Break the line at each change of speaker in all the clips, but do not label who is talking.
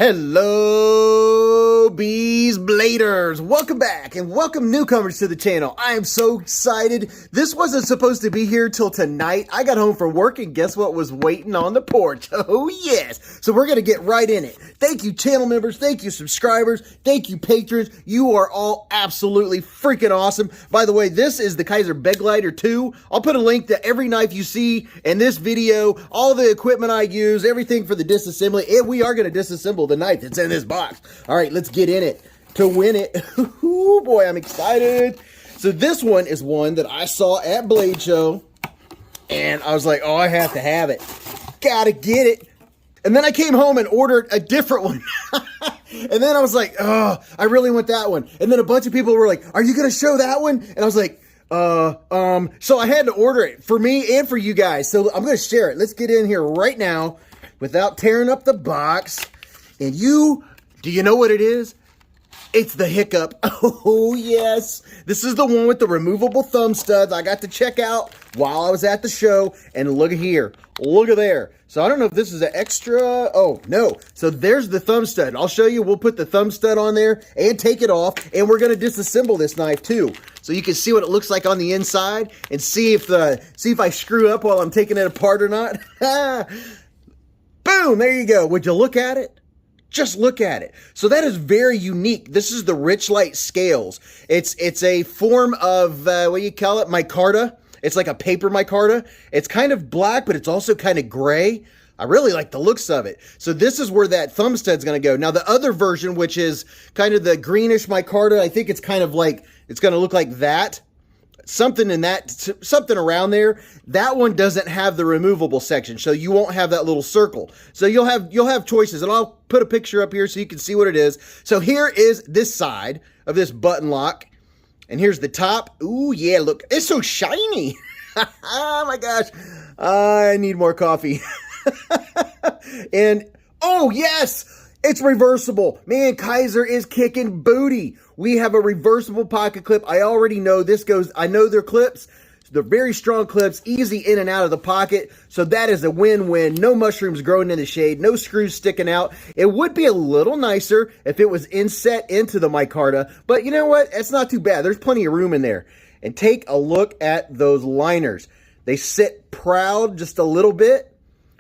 Hello, Beez Bladers. Welcome back and welcome newcomers to the channel. I am so excited. This wasn't supposed to be here till tonight. I got home from work and guess what was waiting on the porch? Oh yes. So we're going to get right in it. Thank you channel members. Thank you subscribers. Thank you patrons. You are all absolutely freaking awesome. By the way, this is the KIZER Bed Glider 2. I'll put a link to every knife you see in this video, all the equipment I use, everything for the disassembly. And we are going to disassemble the knife that's in this box. All right, let's get in it to win it. Oh boy, I'm excited. So this one is one that I saw at Blade Show and I was like, oh, I have to have it. Gotta get it. And then I came home and ordered a different one. And then I was like, oh, I really want that one. And then a bunch of people were like, are you gonna show that one? And I was like, so I had to order it for me and for you guys. So I'm gonna share it. Let's get in here right now without tearing up the box. And do you know what it is? It's the Hic-Cup. Oh, yes. This is the one with the removable thumb studs I got to check out while I was at the show. And look at here. Look at there. So I don't know if this is an extra. Oh, no. So there's the thumb stud. I'll show you. We'll put the thumb stud on there and take it off. And we're going to disassemble this knife too. So you can see what it looks like on the inside and see if I screw up while I'm taking it apart or not. Boom. There you go. Would you look at it? Just look at it. So that is very unique. This is the Richlite scales. It's a form of, what do you call it? Micarta. It's like a paper micarta. It's kind of black, but it's also kind of gray. I really like the looks of it. So this is where that thumb stud's going to go. Now the other version, which is kind of the greenish micarta, I think it's kind of like, it's going to look like that. Something around there. That one doesn't have the removable section, so you won't have that little circle. So you'll have choices, and I'll put a picture up here so you can see what it is. So here is this side of this button lock, and here's the top. Ooh yeah, look, it's so shiny. Oh my gosh, I need more coffee. And oh yes, it's reversible. Man, KIZER is kicking booty. We have a reversible pocket clip. I already know this goes, I know they're clips. They're very strong clips, easy in and out of the pocket. So that is a win-win. No mushrooms growing in the shade, no screws sticking out. It would be a little nicer if it was inset into the micarta, but you know what? It's not too bad. There's plenty of room in there. And take a look at those liners. They sit proud just a little bit.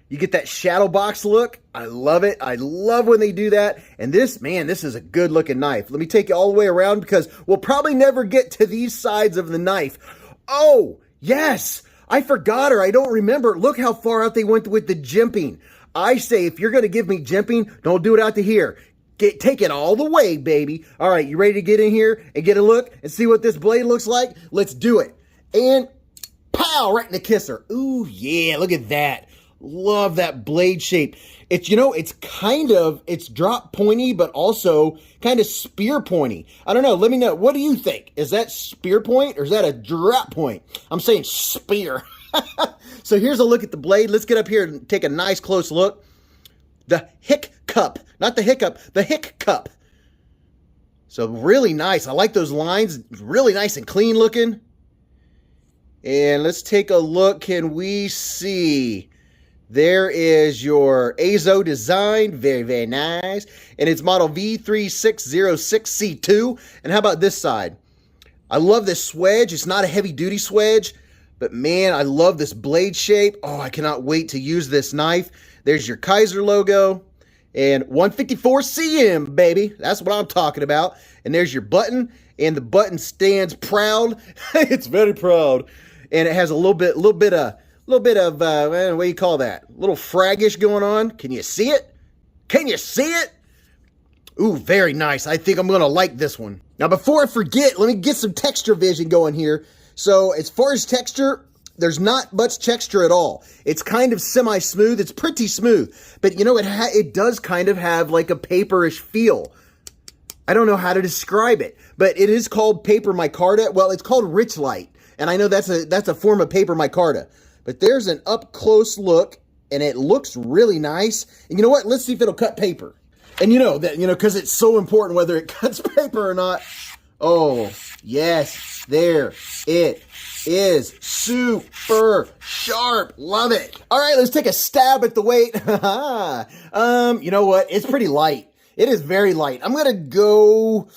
You get that shadow box look. I love it. I love when they do that. And this, man, this is a good looking knife. Let me take you all the way around because we'll probably never get to these sides of the knife. Oh, yes. I forgot or I don't remember. Look how far out they went with the jimping. I say if you're going to give me jimping, don't do it out to here. Take it all the way, baby. All right, you ready to get in here and get a look and see what this blade looks like? Let's do it. And pow, right in the kisser. Ooh, yeah, look at that. Love that blade shape. It's, you know, it's drop pointy, but also kind of spear pointy. I don't know. Let me know. What do you think? Is that spear point or is that a drop point? I'm saying spear. So here's a look at the blade. Let's get up here and take a nice close look. The Hic-Cup, not the Hiccup, the Hic-Cup. So really nice. I like those lines. Really nice and clean looking. And let's take a look. Can we see? There is your Azo design. Very, very nice. And it's model V3606C2. And how about this side? I love this swedge. It's not a heavy duty swedge, but man, I love this blade shape. Oh, I cannot wait to use this knife. There's your KIZER logo and 154 cm, baby. That's what I'm talking about. And there's your button, and the button stands proud. It's very proud. And it has a little bit of, what do you call that? A little fraggish going on. Can you see it? Can you see it? Ooh, very nice. I think I'm going to like this one. Now, before I forget, let me get some texture vision going here. So as far as texture, there's not much texture at all. It's kind of semi-smooth. It's pretty smooth. But, you know, it does kind of have like a paperish feel. I don't know how to describe it. But it is called paper micarta. Well, it's called Richlite. And I know that's a form of paper micarta. But there's an up-close look, and it looks really nice. And you know what? Let's see if it'll cut paper. And you know, because it's so important whether it cuts paper or not. Oh, yes, there it is. Super sharp. Love it. All right, let's take a stab at the weight. You know what? It's pretty light. It is very light. I'm going to go,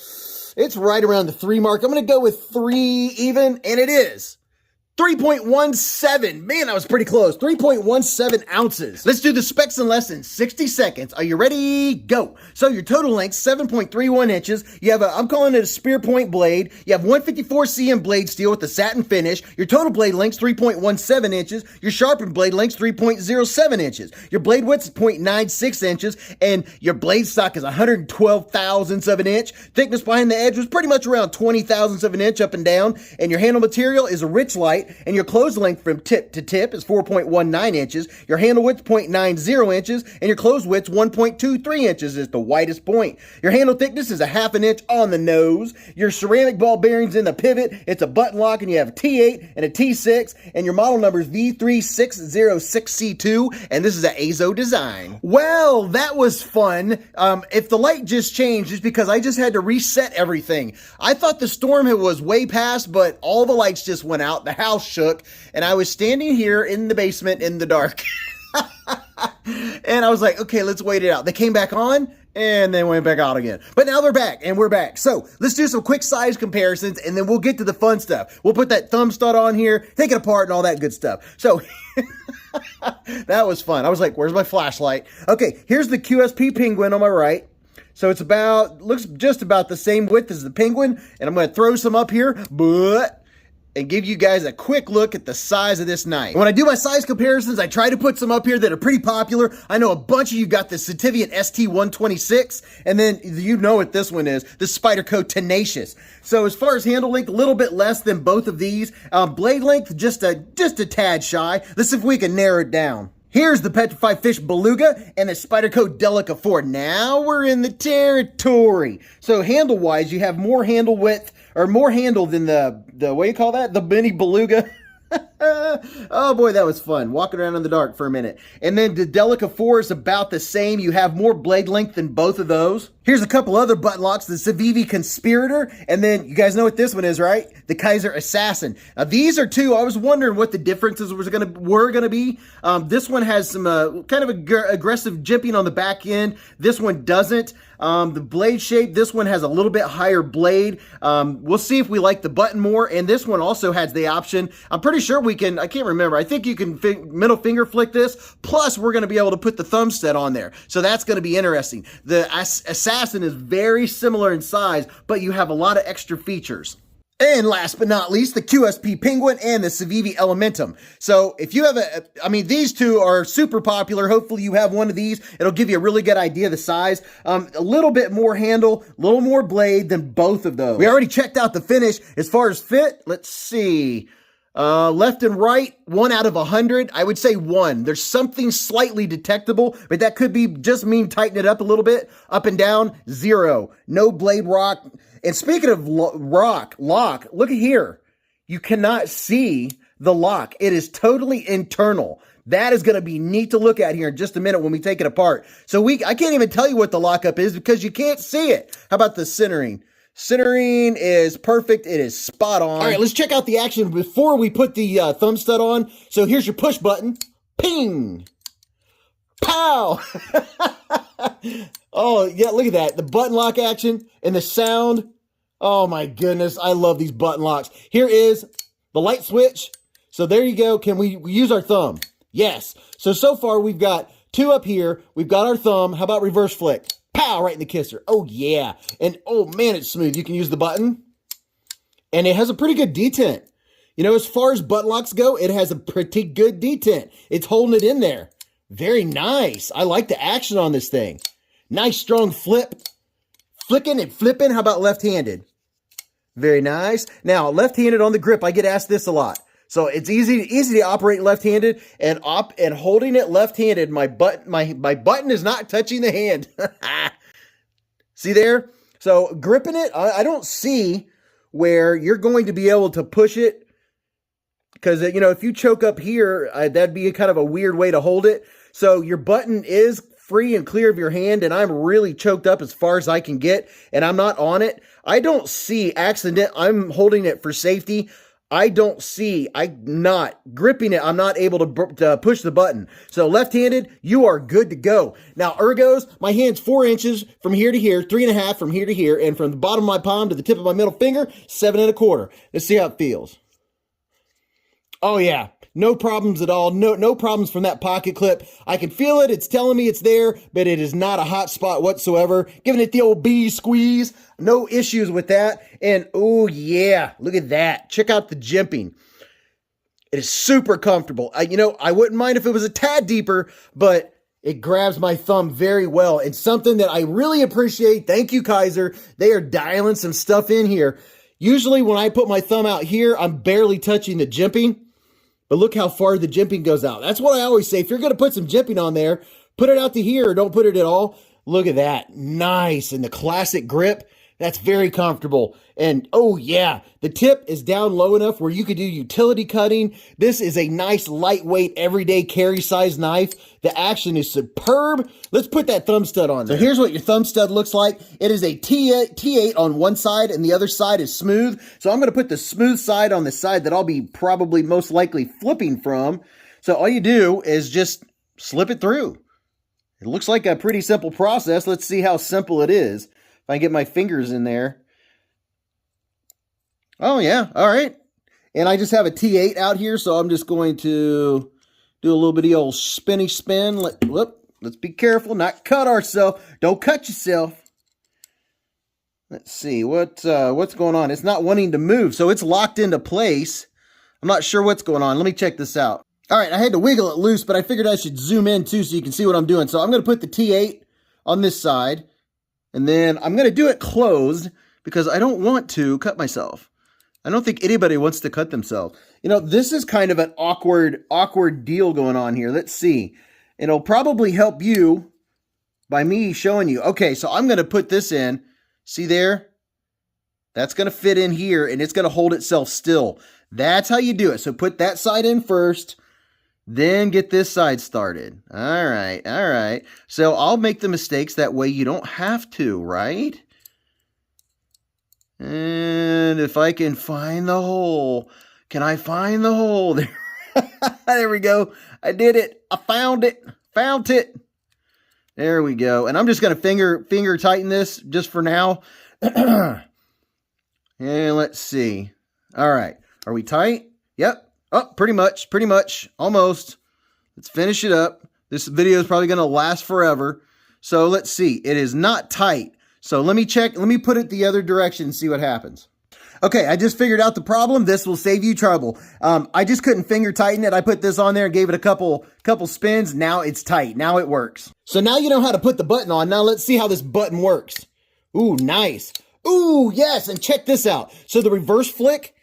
it's right around the 3 mark. I'm going to go with 3 even, and it is 3.17. Man, that was pretty close. 3.17 ounces. Let's do the specs in less than 60 seconds. Are you ready? Go. So your total length, 7.31 inches. You have I'm calling it a spear point blade. You have 154 cm blade steel with the satin finish. Your total blade length, 3.17 inches. Your sharpened blade length, 3.07 inches. Your blade width is 0.96 inches. And your blade stock is 112 thousandths of an inch. Thickness behind the edge was pretty much around 20 thousandths of an inch up and down. And your handle material is a rich light. And your close length from tip to tip is 4.19 inches. Your handle width 0.90 inches, and your close width 1.23 inches is the widest point. Your handle thickness is a 1/2 inch on the nose. Your ceramic ball bearings in the pivot. It's a button lock, and you have a T8 and a T6, and your model number is V3606C2, and this is an Azo design. Well, that was fun. If the light just changed, it's because I just had to reset everything. I thought the storm was way past, but all the lights just went out. The house shook, and I was standing here in the basement in the dark. And I was like, okay, let's wait it out. They came back on, and then went back out again. But now they're back, and we're back. So let's do some quick size comparisons, and then we'll get to the fun stuff. We'll put that thumb stud on here, take it apart, and all that good stuff. So that was fun. I was like, where's my flashlight? Okay, here's the QSP Penguin on my right. So it's looks just about the same width as the Penguin, and I'm going to throw some up here, and give you guys a quick look at the size of this knife. When I do my size comparisons, I try to put some up here that are pretty popular. I know a bunch of you got the Citivian ST126, and then you know what this one is, the Spyderco Tenacious. So as far as handle length, a little bit less than both of these. Blade length, just a tad shy. Let's see if we can narrow it down. Here's the Petrified Fish Beluga and the Spyderco Delica 4. Now we're in the territory. So handle-wise, you have more handle width, or more handle than the what do you call that? The mini Beluga. Oh boy, that was fun. Walking around in the dark for a minute. And then the Delica 4 is about the same. You have more blade length than both of those. Here's a couple other button locks, the Civivi Conspirator, and then you guys know what this one is, right? The KIZER Assassin. Now these are two. I was wondering what the differences were gonna be. This one has some kind of aggressive jimping on the back end. This one doesn't. The blade shape, this one has a little bit higher blade. We'll see if we like the button more. And this one also has the option. I'm pretty sure we can, I can't remember. I think you can middle finger flick this. Plus, we're going to be able to put the thumb stud on there. So that's going to be interesting. The Assassin is very similar in size, but you have a lot of extra features. And last but not least, the QSP Penguin and the Civivi Elementum. So if you have these two are super popular. Hopefully you have one of these. It'll give you a really good idea of the size. A little bit more handle, a little more blade than both of those. We already checked out the finish. As far as fit, let's see. Left and right, 1 out of 100. I would say 1. There's something slightly detectable, but that could be just me tighten it up a little bit. Up and down, 0. No blade rock. And speaking of lock, look at here. You cannot see the lock. It is totally internal. That is going to be neat to look at here in just a minute when we take it apart. So I can't even tell you what the lockup is because you can't see it. How about the centering? Centering is perfect. It is spot on. All right, let's check out the action before we put the thumb stud on. So here's your push button. Ping. Pow. Oh, yeah, look at that. The button lock action and the sound. Oh, my goodness. I love these button locks. Here is the light switch. So there you go. Can we use our thumb? Yes. So far, we've got 2 up here. We've got our thumb. How about reverse flick? Pow, right in the kisser. Oh, yeah. And, oh, man, it's smooth. You can use the button. And it has a pretty good detent. You know, as far as button locks go, it has a pretty good detent. It's holding it in there. Very nice. I like the action on this thing. Nice, strong flip. Flicking and flipping. How about left-handed? Very nice. Now, left-handed on the grip. I get asked this a lot. So it's easy to operate left-handed, and holding it left-handed, my button is not touching the hand. See there? So gripping it, I don't see where you're going to be able to push it, because you know, if you choke up here, that'd be kind of a weird way to hold it. So your button is free and clear of your hand, and I'm really choked up as far as I can get, and I'm not on it. I don't see accident. I'm holding it for safety. I don't see, I'm not gripping it. I'm not able to push the button. So left-handed, you are good to go. Now, ergos, my hand's 4 inches from here to here, 3.5 from here to here, and from the bottom of my palm to the tip of my middle finger, 7.25. Let's see how it feels. Oh yeah, no problems at all. No problems from that pocket clip. I can feel it. It's telling me it's there, but it is not a hot spot whatsoever. Giving it the old bee squeeze. No issues with that. And oh yeah, look at that. Check out the jimping. It is super comfortable. I wouldn't mind if it was a tad deeper, but it grabs my thumb very well. And something that I really appreciate. Thank you, Kizer. They are dialing some stuff in here. Usually when I put my thumb out here, I'm barely touching the jimping. But look how far the jimping goes out. That's what I always say. If you're going to put some jimping on there, put it out to here or don't put it at all. Look at that. Nice. And the classic grip, that's very comfortable. And oh yeah, the tip is down low enough where you could do utility cutting. This is a nice, lightweight, everyday carry size knife. The action is superb. Let's put that thumb stud on there. So here's what your thumb stud looks like. It is a T8 on one side and the other side is smooth. So I'm going to put the smooth side on the side that I'll be probably most likely flipping from. So all you do is just slip it through. It looks like a pretty simple process. Let's see how simple it is. If I get my fingers in there. Oh yeah, all right. And I just have a T8 out here, so I'm just going to do a little bit of the old spinny spin. Let's be careful, not cut ourselves. Don't cut yourself. Let's see, what's going on? It's not wanting to move, so it's locked into place. I'm not sure what's going on. Let me check this out. All right, I had to wiggle it loose, but I figured I should zoom in too so you can see what I'm doing. So I'm going to put the T8 on this side, and then I'm going to do it closed because I don't want to cut myself. I don't think anybody wants to cut themselves. You know, this is kind of an awkward deal going on here. Let's see. It'll probably help you by me showing you. Okay, so I'm going to put this in. See there? That's going to fit in here, and it's going to hold itself still. That's how you do it. So put that side in first, then get this side started. All right, all right. So I'll make the mistakes. That way you don't have to, right? And if I can find the hole, can I find the hole? There, there we go. I did it. I found it. Found it. There we go. And I'm just going to finger tighten this just for now. And let's see. All right. Are we tight? Yep. Oh, pretty much. Almost. Let's finish it up. This video is probably going to last forever. So let's see. It is not tight. So let me check. Let me put it the other direction and see what happens. Okay, I just figured out the problem. This will save you trouble. I just couldn't finger tighten it. I put this on there and gave it a couple spins. Now it's tight. Now it works. So now you know how to put the button on. Now let's see how this button works. Ooh, nice. Ooh, yes. And check this out. So the reverse flick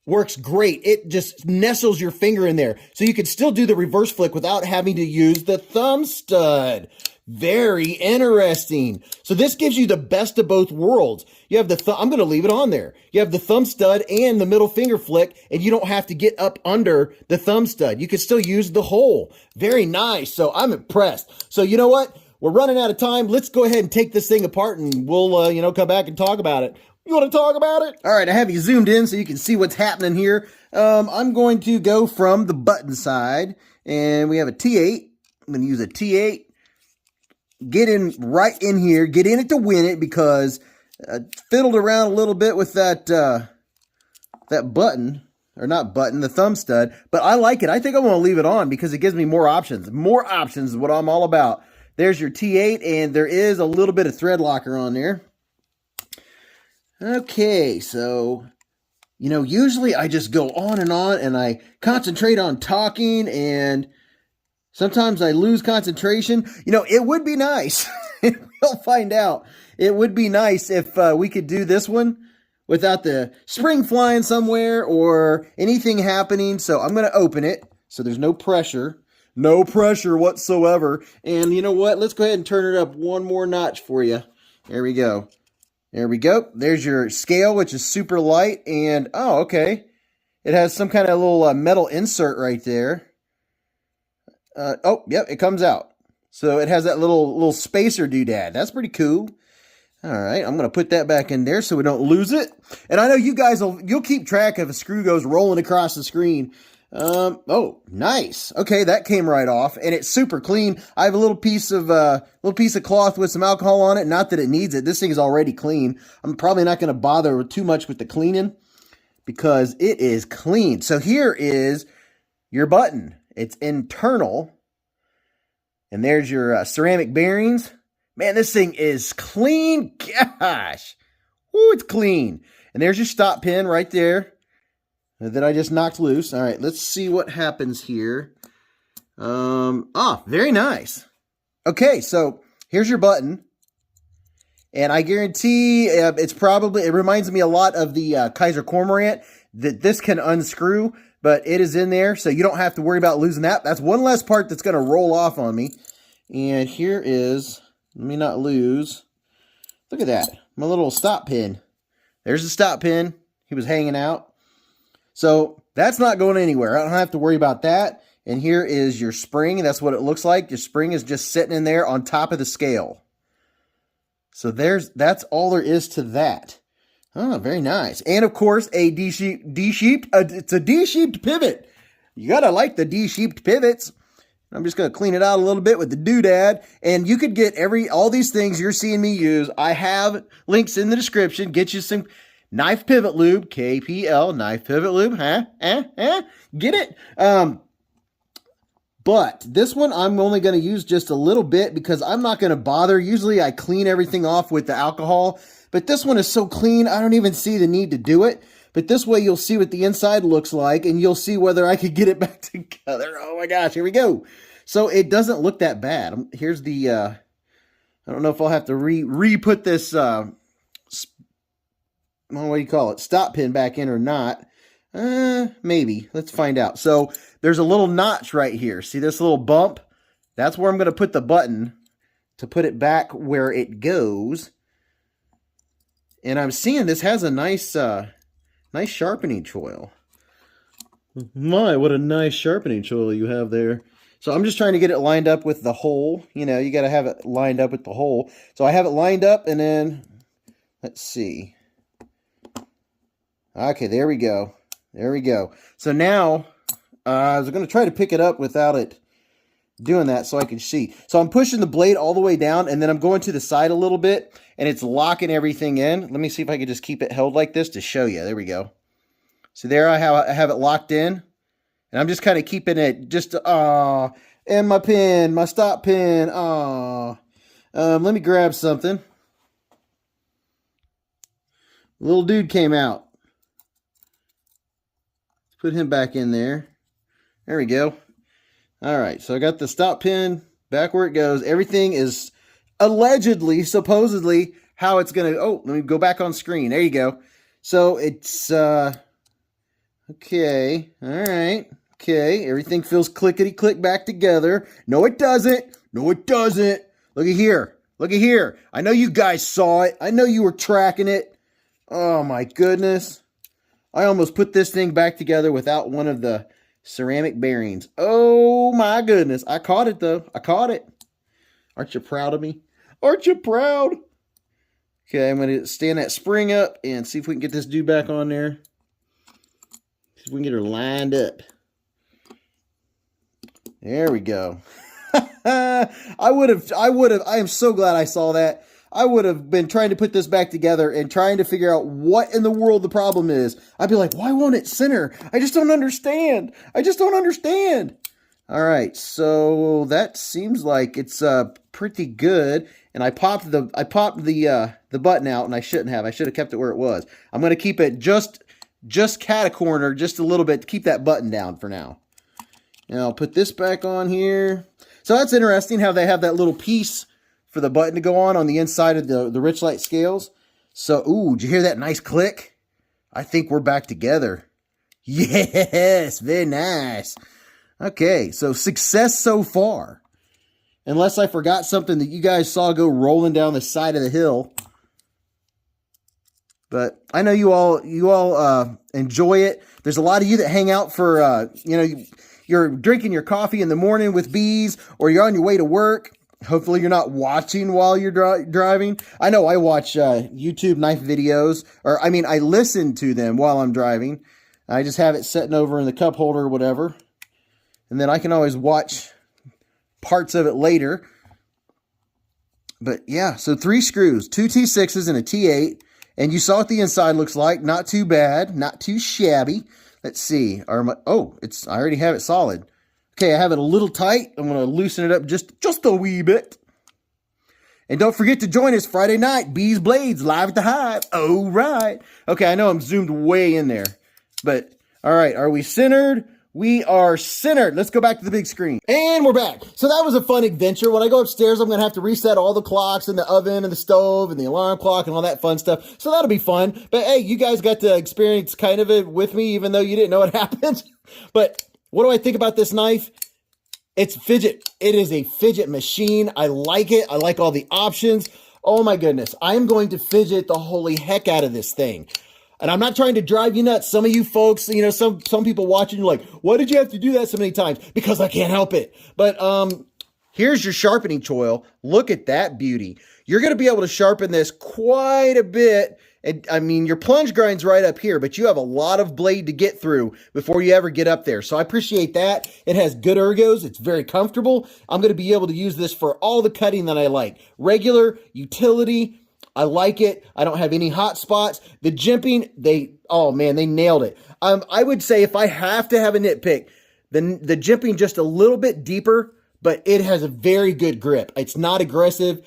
works great. It just nestles your finger in there. So you can still do the reverse flick without having to use the thumb stud. Very interesting. So this gives you the best of both worlds. You have the I'm going to leave it on there. You have the thumb stud and the middle finger flick, and you don't have to get up under the thumb stud. You can still use the hole. Very nice. So I'm impressed. So you know what? We're running out of time. Let's go ahead and take this thing apart, and we'll come back and talk about it. You want to talk about it? All right, I have you zoomed in so you can see what's happening here. I'm going to go from the button side, and we have a T8. I'm going to use a T8. Get in right in here. Get in it to win it because I fiddled around a little bit with that that button, or not button, the thumb stud. But I like it. I think I want to leave it on because it gives me more options. More options is what I'm all about. There's your T8, and there is a little bit of thread locker on there. Okay, so, usually I just go on and I concentrate on talking, and sometimes I lose concentration. It would be nice. We'll find out. It would be nice if we could do this one without the spring flying somewhere or anything happening. So I'm going to open it so there's no pressure. No pressure whatsoever. And you know what? Let's go ahead and turn it up one more notch for you. There we go. There we go. There's your scale, which is super light. And, oh, okay. It has some kind of little metal insert right there. Oh, yep, it comes out. So it has that little spacer doodad. That's pretty cool. All right, I'm going to put that back in there so we don't lose it. And I know you guys you'll keep track if a screw goes rolling across the screen. Oh, nice. Okay, that came right off, and it's super clean. I have a little piece of cloth with some alcohol on it. Not that it needs it. This thing is already clean. I'm probably not going to bother too much with the cleaning because it is clean. So here is your button. It's internal, and there's your ceramic bearings. Man, this thing is clean. Gosh. Woo, it's clean. And there's your stop pin right there that I just knocked loose. All right, let's see what happens here. Very nice. Okay, so here's your button. And I guarantee it reminds me a lot of the KIZER Cormorant, that this can unscrew, but it is in there, so you don't have to worry about losing that. That's one less part that's going to roll off on me. And here is... Let me not lose. Look at that. My little stop pin. There's the stop pin. He was hanging out. So that's not going anywhere. I don't have to worry about that. And here is your spring. That's what it looks like. Your spring is just sitting in there on top of the scale. So that's all there is to that. Oh, very nice. And of course, a it's a D-sheeped pivot. You got to like the D-sheeped pivots. I'm just going to clean it out a little bit with the doodad. And you could get all these things you're seeing me use. I have links in the description. Get you some knife pivot lube, KPL, knife pivot lube. Get it? But this one I'm only going to use just a little bit because I'm not going to bother. Usually I clean everything off with the alcohol. But this one is so clean, I don't even see the need to do it. But this way you'll see what the inside looks like, and you'll see whether I could get it back together. Oh my gosh, here we go. So it doesn't look that bad. Here's the, I don't know if I'll have to re-put this, what do you call it, stop pin back in or not. Maybe. Let's find out. So there's a little notch right here. See this little bump? That's where I'm going to put the button to put it back where it goes. And I'm seeing this has a nice sharpening choil. My, what a nice sharpening choil you have there. So I'm just trying to get it lined up with the hole. You know, you got to have it lined up with the hole. So I have it lined up, and then, let's see. Okay, there we go. There we go. So now, I was going to try to pick it up without it doing that so I can see. So I'm pushing the blade all the way down, and then I'm going to the side a little bit, and it's locking everything in. Let me see if I can just keep it held like this to show you. There we go. So there I have it locked in, and I'm just kind of keeping it just, and my pin, my stop pin, let me grab something. Little dude came out. Let's put him back in there. There we go. All right, so I got the stop pin back where it goes. Everything is allegedly, supposedly, how it's going to... Oh, let me go back on screen. There you go. So it's... Okay. All right. Okay. Everything feels clickety-click back together. No, it doesn't. No, it doesn't. Look at here. Look at here. I know you guys saw it. I know you were tracking it. Oh, my goodness. I almost put this thing back together without one of the ceramic bearings. Oh, my goodness. I caught it, though. I caught it. Aren't you proud of me? Aren't you proud? Okay, I'm going to stand that spring up and see if we can get this dude back on there. See if we can get her lined up. There we go. I am so glad I saw that. I would have been trying to put this back together and trying to figure out what in the world the problem is. I'd be like, why won't it center? I just don't understand. I just don't understand. All right, so that seems like it's pretty good. And I popped the button out, and I shouldn't have. I should have kept it where it was. I'm going to keep it just cat-a-corner, just a little bit to keep that button down for now. And I'll put this back on here. So that's interesting how they have that little piece for the button to go on the inside of the Richlite scales. So, ooh, did you hear that nice click? I think we're back together. Yes, very nice. Okay, so success so far. Unless I forgot something that you guys saw go rolling down the side of the hill. But I know you all enjoy it. There's a lot of you that hang out for, you're drinking your coffee in the morning with Beez, or you're on your way to work, Hopefully you're not watching while you're driving. I know I watch YouTube knife videos, or I mean, I listen to them while I'm driving. I just have it sitting over in the cup holder or whatever. And then I can always watch parts of it later. But yeah, so 3 screws, 2 T6s and a T8. And you saw what the inside looks like. Not too bad, not too shabby. Let's see. I already have it solid. Okay, I have it a little tight. I'm going to loosen it up just a wee bit. And don't forget to join us Friday night, Beez Blades, live at the Hive. Oh, right. Okay, I know I'm zoomed way in there. But, all right, are we centered? We are centered. Let's go back to the big screen. And we're back. So that was a fun adventure. When I go upstairs, I'm going to have to reset all the clocks in the oven and the stove and the alarm clock and all that fun stuff. So that'll be fun. But hey, you guys got to experience kind of it with me, even though you didn't know what happened. But what do I think about this knife? It's fidget. It is a fidget machine. I like it. I like all the options. Oh my goodness. I'm going to fidget the holy heck out of this thing. And I'm not trying to drive you nuts. Some of you folks, you know, some people watching, you're like, why did you have to do that so many times? Because I can't help it. But here's your sharpening choil. Look at that beauty. You're going to be able to sharpen this quite a bit. And I mean, your plunge grind's right up here, but you have a lot of blade to get through before you ever get up there. So I appreciate that. It has good ergos. It's very comfortable. I'm going to be able to use this for all the cutting that I like. Regular, utility. I like it. I don't have any hot spots. The jimping, oh man, they nailed it. I would say if I have to have a nitpick, the jimping just a little bit deeper, but it has a very good grip. It's not aggressive.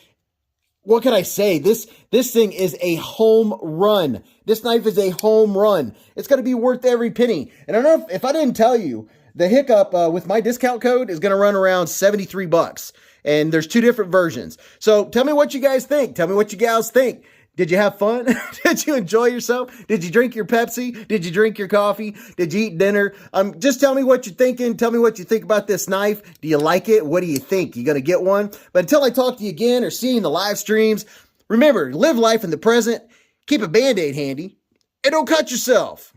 What can I say? This thing is a home run. This knife is a home run. It's going to be worth every penny. And I don't know if I didn't tell you, the Hic-Cup with my discount code is going to run around $73. And there's 2 different versions. So tell me what you guys think. Tell me what you gals think. Did you have fun? Did you enjoy yourself? Did you drink your Pepsi? Did you drink your coffee? Did you eat dinner? Just tell me what you're thinking. Tell me what you think about this knife. Do you like it? What do you think? You going to get one? But until I talk to you again or see you in the live streams, remember, live life in the present, keep a Band-Aid handy, and don't cut yourself.